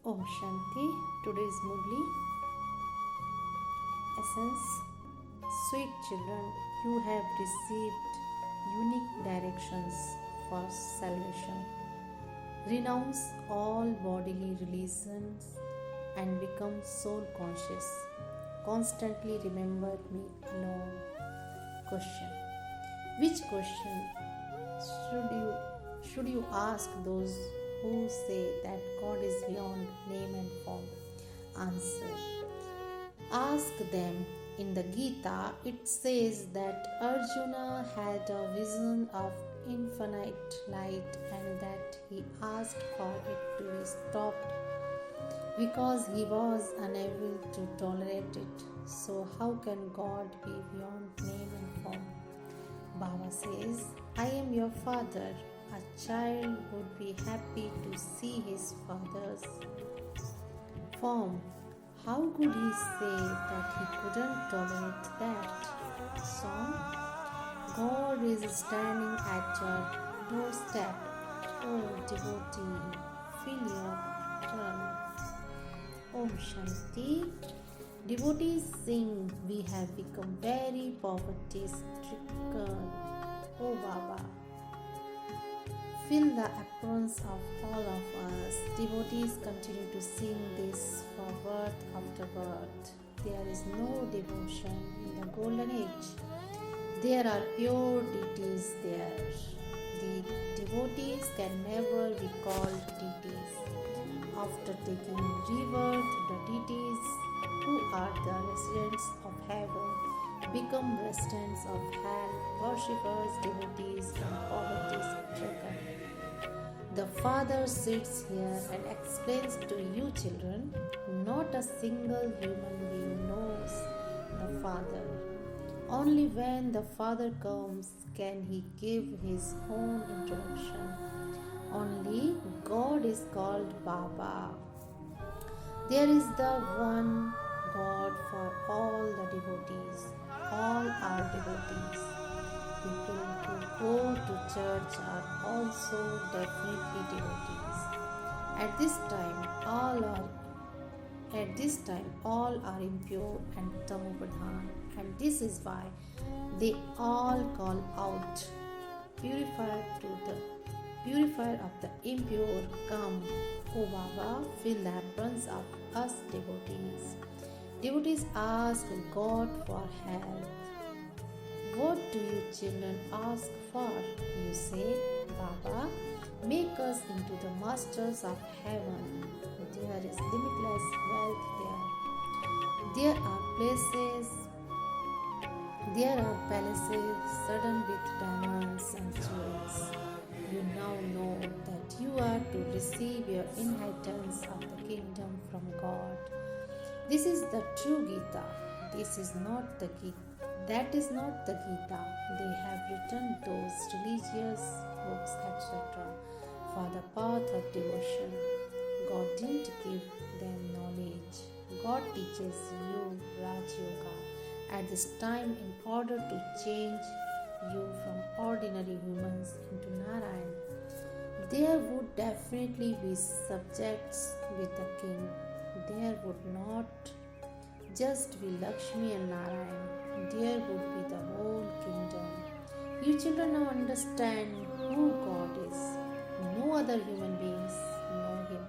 Om Shanti. Today's Murli essence. Sweet children, you have received unique directions for salvation. Renounce all bodily religions and become soul conscious. Constantly remember me alone. Question. Which question should you ask those who say that God is beyond name and form? Answer. Ask them. In the Gita, it says that Arjuna had a vision of infinite light and that he asked for it to be stopped because he was unable to tolerate it. So, how can God be beyond name and form? Baba says, I am your father. A child would be happy to see his father's form. How could he say that he couldn't tolerate that? Song. God is standing at your doorstep. Oh devotee, feel your turn. Om Shanti. Devotees sing, we have become very poverty stricken. Oh Baba, fill the aprons of all of us. Devotees continue to sing this for birth after birth. There is no devotion in the golden age. There are pure deities there. The devotees can never be called deities. After taking rebirth, the deities who are the residents of heaven become residents of hell, worshippers, devotees, and poverty stricken. The Father sits here and explains to you children, not a single human being knows the Father. Only when the Father comes can he give his own introduction. Only God is called Baba. There is the one God for all the devotees. All are devotees. People who go to church are also definitely devotees. At this time, all are impure and tamopradhan, and this is why they all call out, Purifier of the impure, come, O Baba, fill the aprons of us devotees. Devotees ask God for help. What do you children ask for? You say, Baba, make us into the masters of heaven. There is limitless wealth there. There are palaces studded with diamonds and jewels. You now know that you are to receive your inheritance of the kingdom from God. This is the true Gita. This is not the Gita. That is not the Gita. They have written those religious books, etc., for the path of devotion. God didn't give them knowledge. God teaches you Raj Yoga at this time in order to change you from ordinary humans into Narayan. There would definitely be subjects with the king. There would not just be Lakshmi and Narayan. There would be the whole kingdom. You children now understand who God is. No other human beings know him.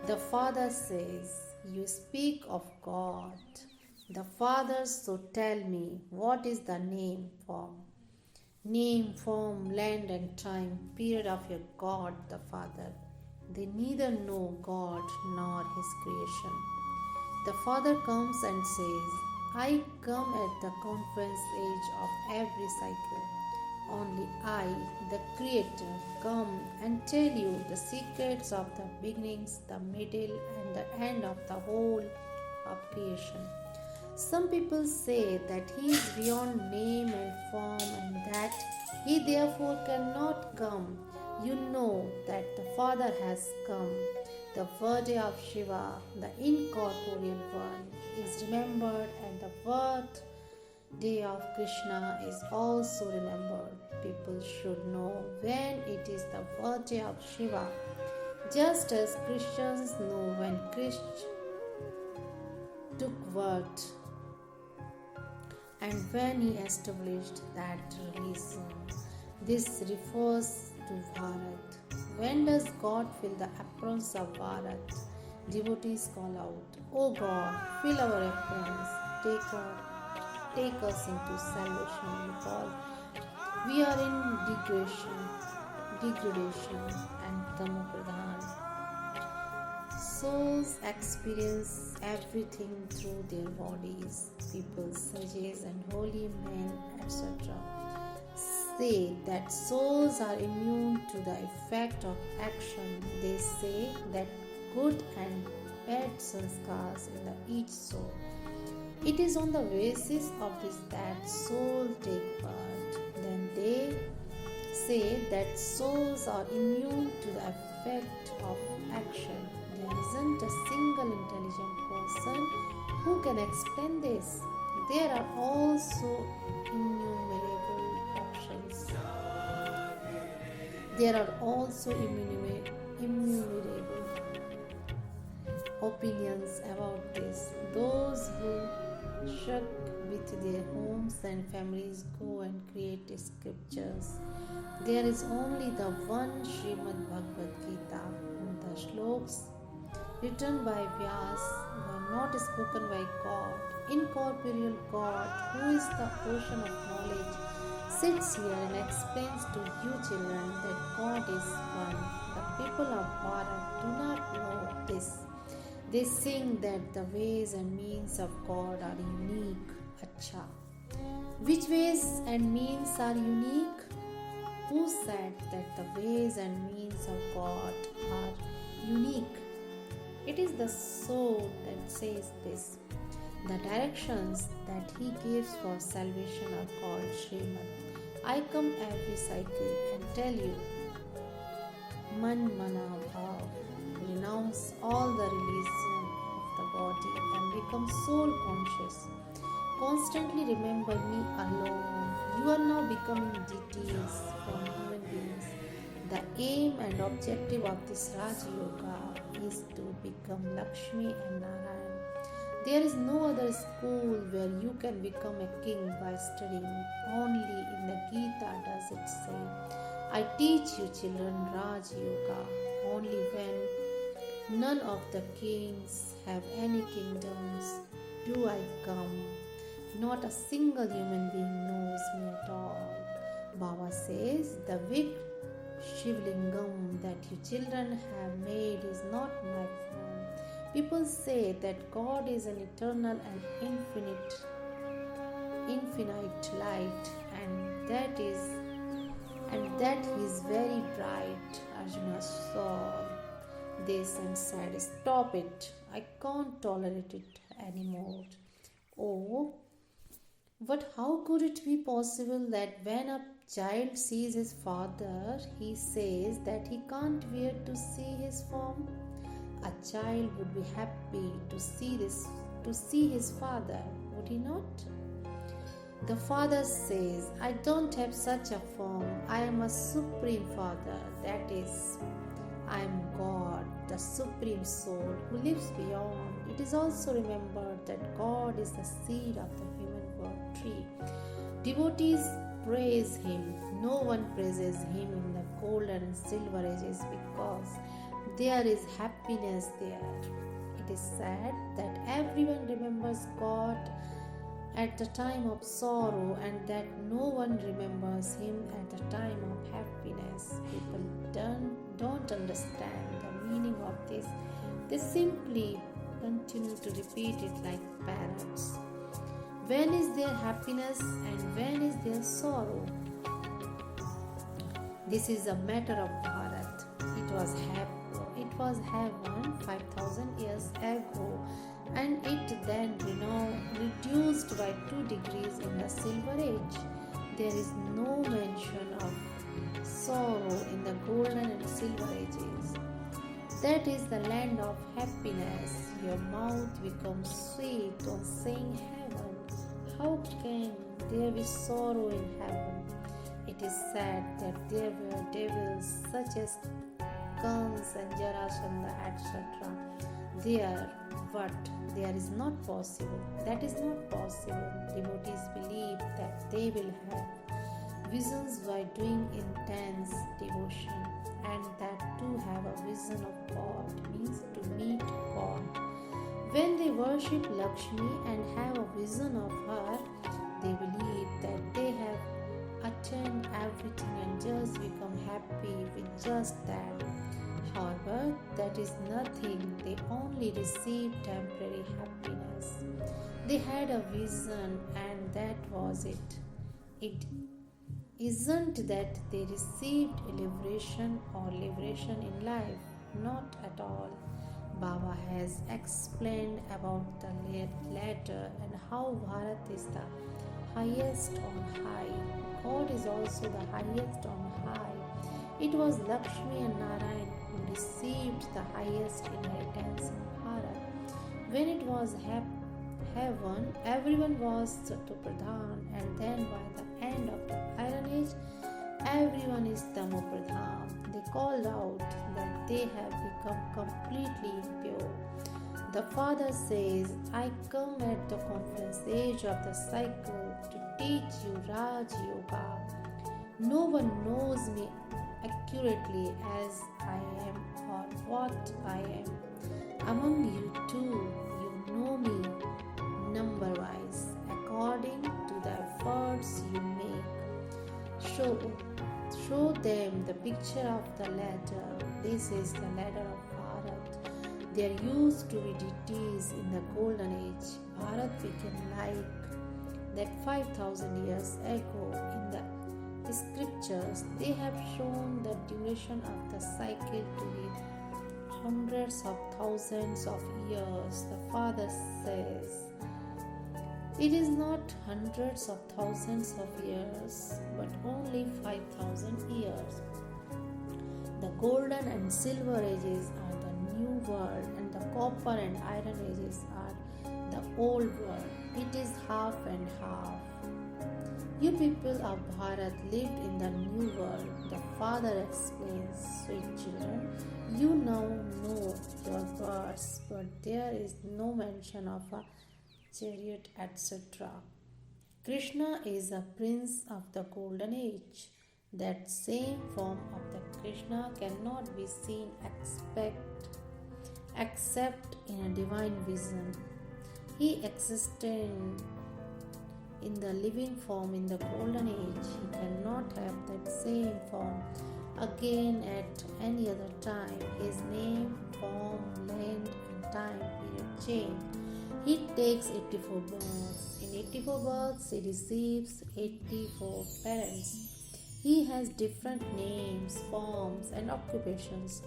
The Father says, you speak of God. The Father, so tell me, what is the name, form, land and time, period of your God, the Father? They neither know God nor his creation. The Father comes and says, I come at the conference age of every cycle. Only I, the Creator, come and tell you the secrets of the beginnings, the middle, and the end of the whole of creation. Some people say that he is beyond name and form and that he therefore cannot come. You know that the Father has come. The birthday of Shiva, the incorporeal one, is remembered, and the birthday of Krishna is also remembered. People should know when it is the birthday of Shiva. Just as Christians know when Christ took word and when he established that religion. This refers to Bharat. When does God fill the aprons of Bharat? Devotees call out, "O God, fill our aprons, take us into salvation because we are in degradation and tamopradhan." Souls experience everything through their bodies. People, sages and holy men, etc., say that souls are immune to the effect of action. They say that good and bad sanskars in each soul. It is on the basis of this that souls take birth. Then they say that souls are immune to the effect of action. There isn't a single intelligent person who can explain this. There are also innumerable options. There are also innumerable opinions about this. Those who struck with their homes and families go and create scriptures. There is only the one Srimad Bhagavad Gita. The shloks written by Vyas were not spoken by God. Incorporeal God, who is the ocean of knowledge, sits here and explains to you children that God is one. The people of Bharat do not know this. They sing that the ways and means of God are unique. Acha. Which ways and means are unique? Who said that the ways and means of God are unique? It is the soul that says this. The directions that he gives for salvation are called Srimad. I come every cycle and tell you, Man Mana Bhav, renounce all the religion of the body and become soul conscious. Constantly remember me alone. You are now becoming deities from human beings. The aim and objective of this Raj Yoga is to become Lakshmi and Narayan. There is no other school where you can become a king by studying. Only in the Gita does it say, I teach you children Raj Yoga. Only when none of the kings have any kingdoms do I come. Not a single human being knows me at all. Baba says, the big Shivlingam that you children have made is not my form. People say that God is an eternal and infinite light, and that he is very bright. Arjuna saw this and said, stop it. I can't tolerate it anymore. Oh, but how could it be possible that when a child sees his father, he says that he can't bear to see his form? A child would be happy to see his father, would he not? The father says, I don't have such a form. I am a supreme father. That is, I am God, the supreme soul who lives beyond. It is also remembered that God is the seed of the human world tree. Devotees praise him. No one praises him in the golden and silver ages because there is happiness there. It is said that everyone remembers God at the time of sorrow and that no one remembers him at the time of happiness. People don't understand the meaning of this. They simply continue to repeat it like parrots. When is there happiness and when is there sorrow? This is a matter of Bharat. It was heaven 5,000 years ago, and it then reduced by 2 degrees in the silver age. There is no mention of sorrow in the golden and silver ages. That is the land of happiness. Your mouth becomes sweet on saying heaven. How can there be sorrow in heaven? It is said that there were devils such as Kans and Jarasandha, etc. There, but there is not possible. That is not possible. Devotees believe that they will have visions by doing intense devotion, and that to have a vision of God means to meet God. When they worship Lakshmi and have a vision of her, they believe that they have attained everything and just become happy with just that. However, that is nothing. They only received temporary happiness. They had a vision and that was it. It isn't that they received liberation or liberation in life. Not at all. Baba has explained about the latter and how Bharat is the highest on high. God is also the highest on high. It was Lakshmi and Narayan who received the highest inheritance in Bharat. When it was heaven, everyone was Satupradhan, and then by the end of the Iron Age, everyone is Tamopradhan. They called out that they have become completely impure. The father says, I come at the conference age of the cycle to teach you Raj Yoga. No one knows me accurately as I am or what I am. Among you too, you know me number-wise, according to the efforts you make. Show them the picture of the ladder. This is the ladder of Bharat. There used to be deities in the golden age. Bharat became like that 5,000 years ago. In the scriptures, they have shown the duration of the cycle to be hundreds of thousands of years. The father says, it is not hundreds of thousands of years, but only 5,000 years. The golden and silver ages are the new world, and the copper and iron ages are the old world. It is half and half. You people of Bharat lived in the new world. The father explains, sweet children, you now know your births, but there is no mention of a chariot, etc. Krishna is a prince of the golden age. That same form of the Krishna cannot be seen except in a divine vision. He existed in the living form in the golden age. He cannot have that same form again at any other time. His name, form, length, and time period change. He takes 84 births. In 84 births, he receives 84 parents. He has different names, forms, and occupations.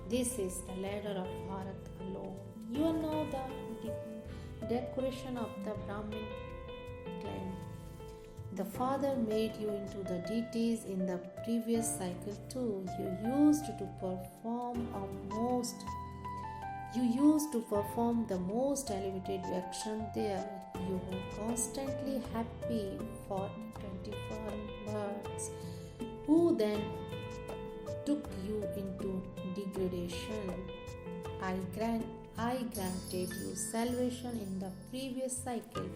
This is the ladder of Bharat alone. You know the decoration of the Brahmin clan. The father made you into the deities in the previous cycle too. You used to perform the most elevated action there. You were constantly happy for 24 births, who then took you into degradation. I granted you salvation in the previous cycle,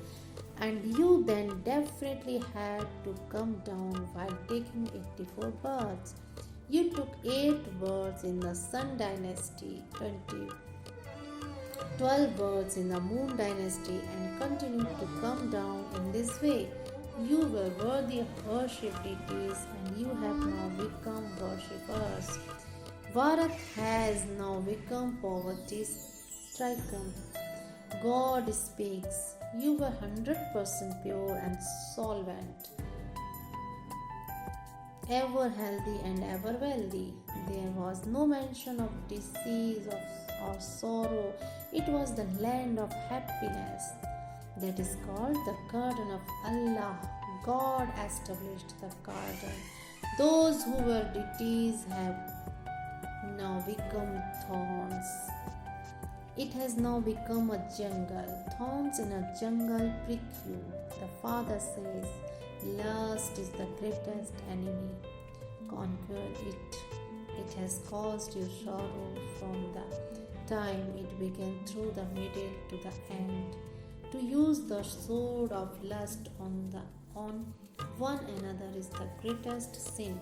and you then definitely had to come down while taking 84 births. You took 8 births in the Sun dynasty, 12 births in the Moon dynasty, and continued to come down in this way. You were worthy of worship deities, and you have now become worshippers. Bharat has now become poverty stricken. God speaks. You were 100% pure and solvent, ever healthy and ever wealthy. There was no mention of disease or sorrow. It was the land of happiness. That is called the garden of Allah. God established the garden. Those who were deities have now become thorns. It has now become a jungle. Thorns in a jungle prick you. The father says, lust is the greatest enemy. Conquer it. It has caused you sorrow from the time it began through the middle to the end. To use the sword of lust on one another is the greatest sin.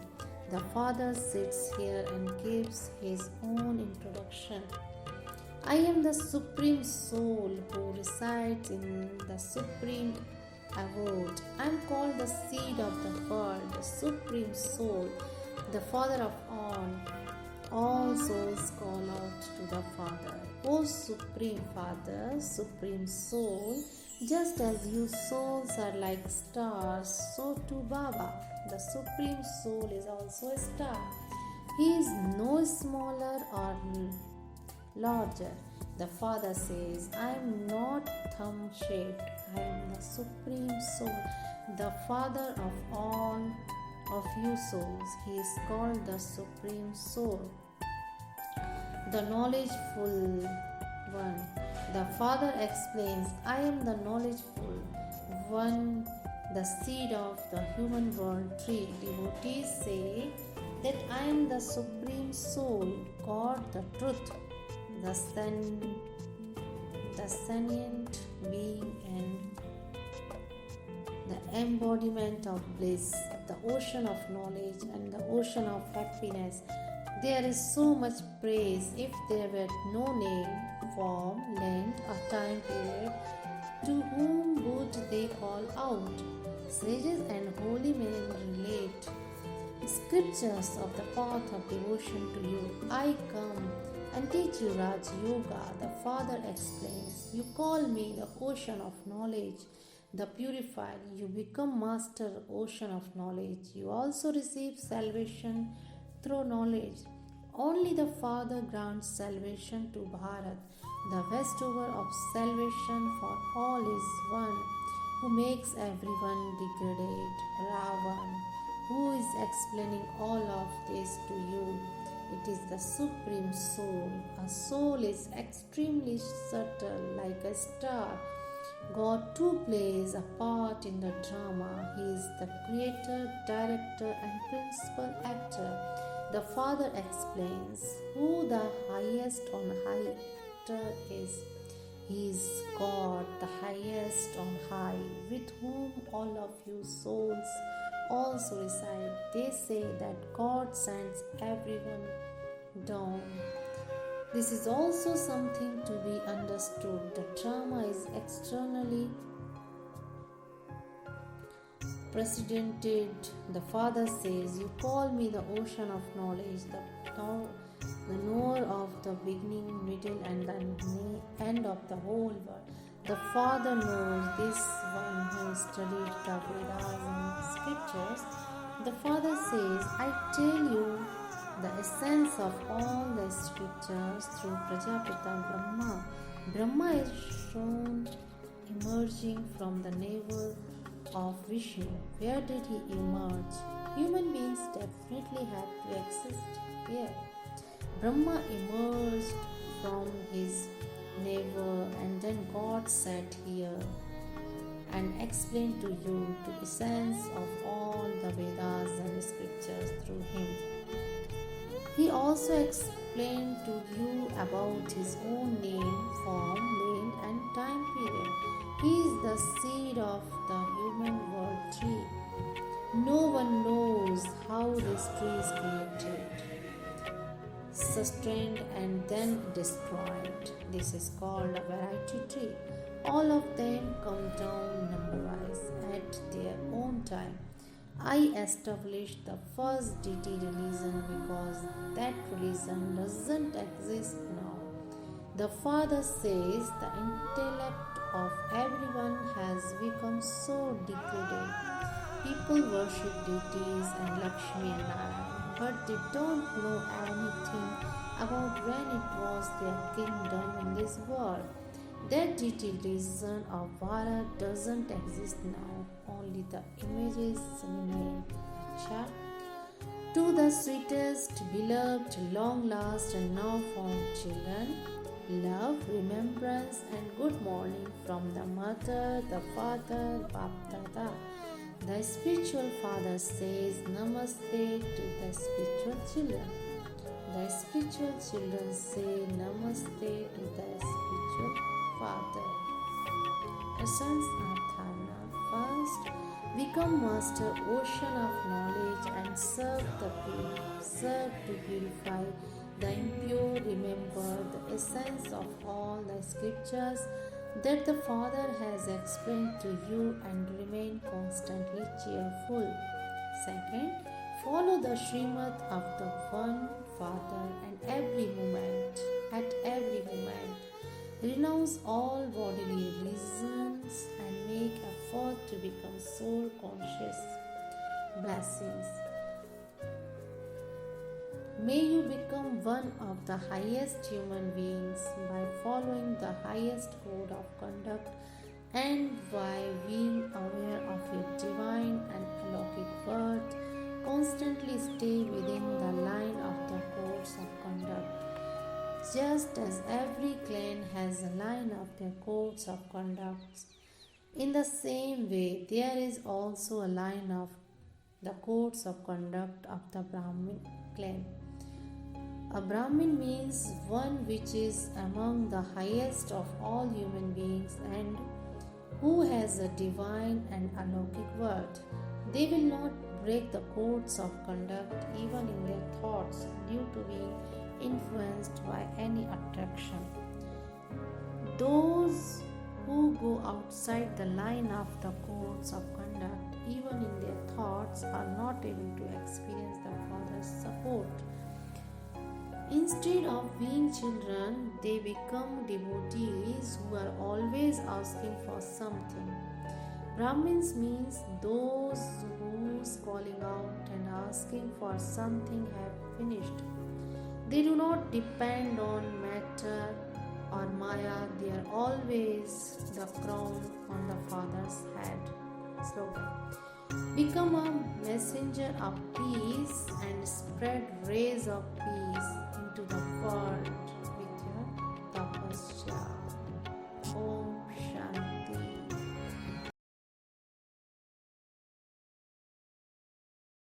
The Father sits here and gives his own introduction. I am the Supreme Soul who resides in the Supreme Abode. I am called the Seed of the World, the Supreme Soul, the Father of all. All souls call out to the Father. O Supreme Father, Supreme Soul, just as you souls are like stars, so too Baba, the Supreme Soul, is also a star. He is no smaller or larger. The Father says, I am not thumb shaped. I am the Supreme Soul, the Father of all of you souls. He is called the Supreme Soul, the knowledgeful one. The Father explains, I am the knowledgeful one, the seed of the human world tree. Devotees say that I am the Supreme Soul, God the Truth, the sentient being and the embodiment of bliss, the ocean of knowledge and the ocean of happiness. There is so much praise. If there were no name, form, length, or time period, to whom would they call out? Sages and holy men relate scriptures of the path of devotion to you. I come and teach you Raj Yoga. The Father explains, you call me the ocean of knowledge, the purified. You become master ocean of knowledge. You also receive salvation through knowledge. Only the Father grants salvation to Bharat. The vestover of salvation for all is one who makes everyone degraded, Ravan, who is explaining all of this to you. It is the Supreme Soul. A soul is extremely subtle, like a star. God too plays a part in the drama. He is the creator, director, and principal actor. The Father explains who the highest on high is. He is God, the highest on high, with whom all of you souls also reside. They say that God sends everyone down. This is also something to be understood. The drama is externally precedented. The Father says, you call me the ocean of knowledge, the knower of the beginning, middle, and the end of the whole world. The Father knows this one who studied the Vedas and scriptures. The Father says, I tell you the essence of all the scriptures through Prajapita Brahma. Brahma is shown emerging from the navel of Vishnu. Where did he emerge? Human beings definitely had to exist here. Brahma emerged from his navel, and then God sat here and explained to you the essence of all the Vedas and scriptures through him. He also explained to you about his own name, form, length, and time period. He is the seed of the human world tree. No one knows how this tree is created, sustained, and then destroyed. This is called a variety tree. All of them come down number-wise at their own time. I established the first deity religion because that religion doesn't exist now. The Father says the intellect of everyone has become so degraded. People worship deities and Lakshmi and Narayan, but they don't know anything about when it was their kingdom in this world. That deity religion of Bharat doesn't exist now. Only the images remain. To the sweetest, beloved, long-last and now-found children, love, remembrance and good morning from the mother, the father, Bapdada. The spiritual father says Namaste to the spiritual children. The spiritual children say Namaste to the spiritual father. Essence of Dharana. First, become master ocean of knowledge and serve to purify the impure. Remember the essence of all the scriptures that the Father has explained to you and remain constantly cheerful. Second, follow the Srimad of the One Father and at every moment. Renounce all bodily reasons and make effort to become soul conscious. Blessings. May you become one of the highest human beings by following the highest code of conduct and by being aware of your divine and alokik worth. Constantly stay within the line of the codes of conduct. Just as every clan has a line of their codes of conduct, in the same way there is also a line of the codes of conduct of the Brahmin clan. A Brahmin means one which is among the highest of all human beings and who has a divine and alokik word. They will not break the codes of conduct even in their thoughts due to being influenced by any attraction. Those who go outside the line of the codes of conduct even in their thoughts are not able to experience the Father's support. Instead of being children, they become devotees who are always asking for something. Brahmins means those whose calling out and asking for something have finished. They do not depend on matter or Maya, they are always the crown on the Father's head. Slogan. Become a messenger of peace and spread rays of peace into the world with your tapasya.